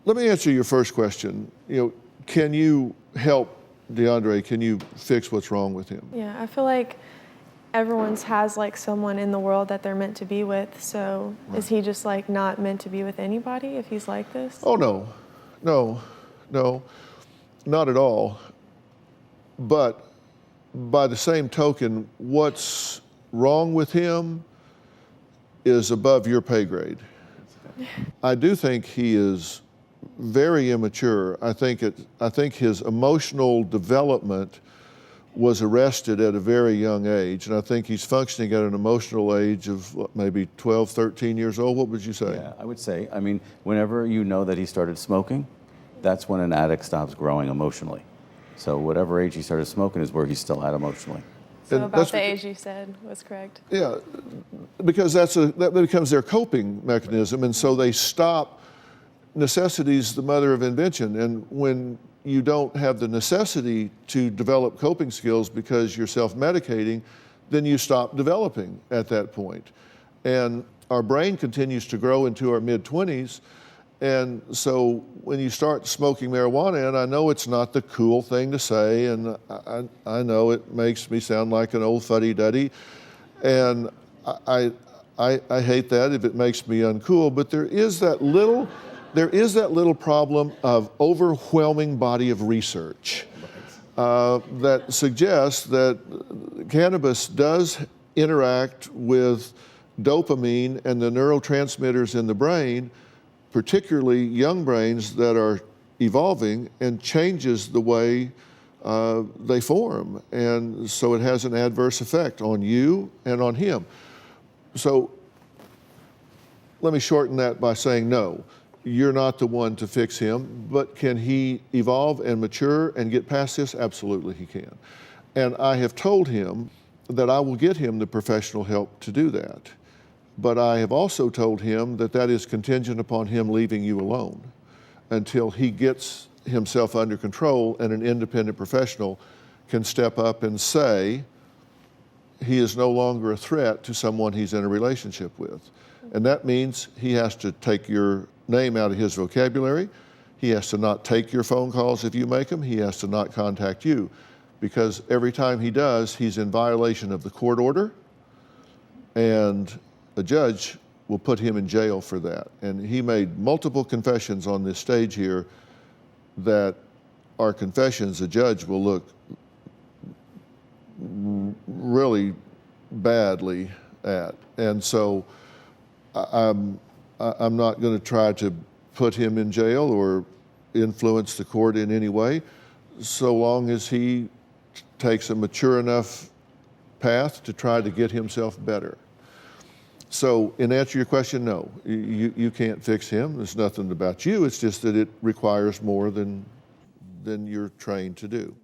Let me answer your first question. Can you help DeAndre? Can you fix what's wrong with him? Yeah, I feel like everyone's has like someone in the world that they're meant to be with. So is he just like not meant to be with anybody if he's like this? Oh, no, not at all. But by the same token, what's wrong with him is above your pay grade. I do think he is very immature. I think his emotional development was arrested at a very young age, and I think he's functioning at an emotional age of maybe 12, 13 years old. What would you say? Yeah, I would say, whenever you know that he started smoking, that's when an addict stops growing emotionally. So whatever age he started smoking is where he's still at emotionally. So about the age you said was correct. Yeah, because that becomes their coping mechanism, and so they stop. Necessity's the mother of invention, and when you don't have the necessity to develop coping skills because you're self-medicating, then you stop developing at that point. And our brain continues to grow into our mid-20s, and so when you start smoking marijuana, and I know it's not the cool thing to say, and I know it makes me sound like an old fuddy-duddy, and I hate that if it makes me uncool, but there is that little problem of overwhelming body of research that suggests that cannabis does interact with dopamine and the neurotransmitters in the brain, particularly young brains that are evolving, and changes the way they form. And so it has an adverse effect on you and on him. So let me shorten that by saying no. You're not the one to fix him, but can he evolve and mature and get past this? Absolutely he can. And I have told him that I will get him the professional help to do that. But I have also told him that that is contingent upon him leaving you alone until he gets himself under control and an independent professional can step up and say he is no longer a threat to someone he's in a relationship with. And that means he has to take your name out of his vocabulary. He has to not take your phone calls if you make them. He has to not contact you, because every time he does, he's in violation of the court order, and a judge will put him in jail for that. And he made multiple confessions on this stage here that are confessions a judge will look really badly at. And so I'm not going to try to put him in jail or influence the court in any way, so long as he takes a mature enough path to try to get himself better. So in answer to your question, no, you can't fix him. There's nothing about you. It's just that it requires more than you're trained to do.